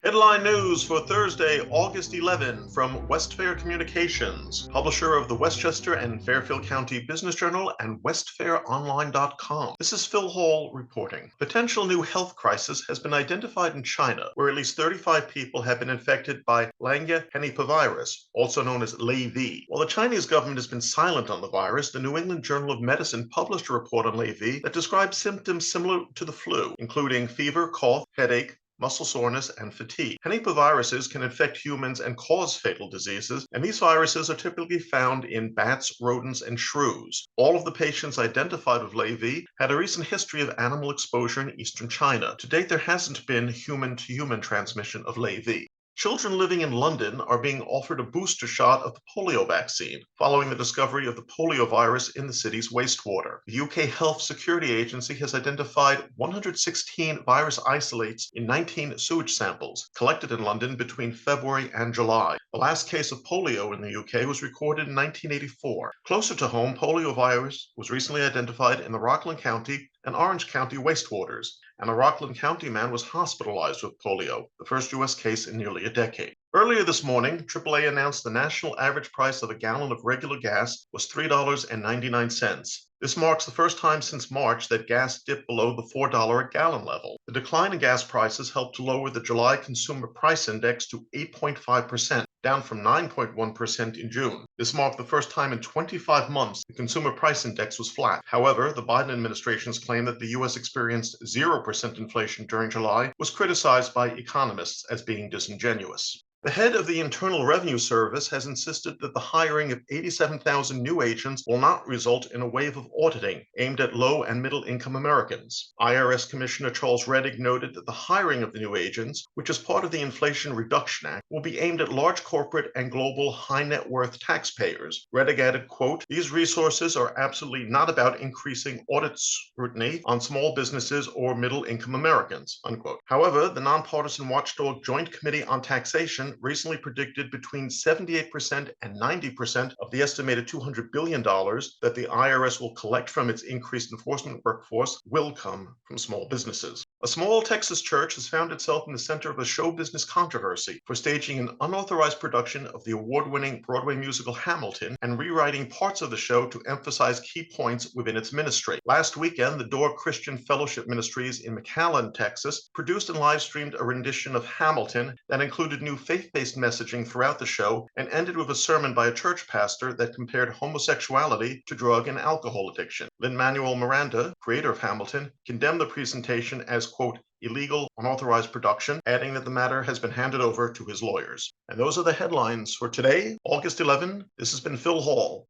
Headline news for Thursday, August 11 from West Fair Communications, publisher of the Westchester and Fairfield County Business Journal and westfaironline.com. This is Phil Hall reporting. Potential new health crisis has been identified in China, where at least 35 people have been infected by Lanya henipavirus, also known as LayV. While the Chinese government has been silent on the virus, the New England Journal of Medicine published a report on LayV that describes symptoms similar to the flu, including fever, cough, headache, muscle soreness, and fatigue. Henipaviruses can infect humans and cause fatal diseases, and these viruses are typically found in bats, rodents, and shrews. All of the patients identified with LayV had a recent history of animal exposure in eastern China. To date, there hasn't been human-to-human transmission of LayV. Children living in London are being offered a booster shot of the polio vaccine following the discovery of the polio virus in the city's wastewater. The UK Health Security Agency has identified 116 virus isolates in 19 sewage samples collected in London between February and July. The last case of polio in the UK was recorded in 1984. Closer to home, polio virus was recently identified in the Rockland County and Orange County wastewaters, and a Rockland County man was hospitalized with polio, the first U.S. case in nearly a decade. Earlier this morning, AAA announced the national average price of a gallon of regular gas was $3.99. This marks the first time since March that gas dipped below the $4 a gallon level. The decline in gas prices helped to lower the July Consumer Price Index to 8.5%, down from 9.1% in June. This marked the first time in 25 months the Consumer Price Index was flat. However, the Biden administration's claim that the U.S. experienced 0% inflation during July was criticized by economists as being disingenuous. The head of the Internal Revenue Service has insisted that the hiring of 87,000 new agents will not result in a wave of auditing aimed at low and middle income Americans. IRS Commissioner Charles Rettig noted that the hiring of the new agents, which is part of the Inflation Reduction Act, will be aimed at large corporate and global high net worth taxpayers. Rettig added, quote, "These resources are absolutely not about increasing audit scrutiny on small businesses or middle income Americans," unquote. However, the nonpartisan watchdog Joint Committee on Taxation recently predicted between 78% and 90% of the estimated $200 billion that the IRS will collect from its increased enforcement workforce will come from small businesses. A small Texas church has found itself in the center of a show business controversy for staging an unauthorized production of the award-winning Broadway musical Hamilton and rewriting parts of the show to emphasize key points within its ministry. Last weekend, the Door Christian Fellowship Ministries in McAllen, Texas, produced and live-streamed a rendition of Hamilton that included new faith-based messaging throughout the show and ended with a sermon by a church pastor that compared homosexuality to drug and alcohol addiction. Lin-Manuel Miranda, creator of Hamilton, condemned the presentation as, quote, illegal, unauthorized production, adding that the matter has been handed over to his lawyers. And those are the headlines for today, August 11. This has been Phil Hall.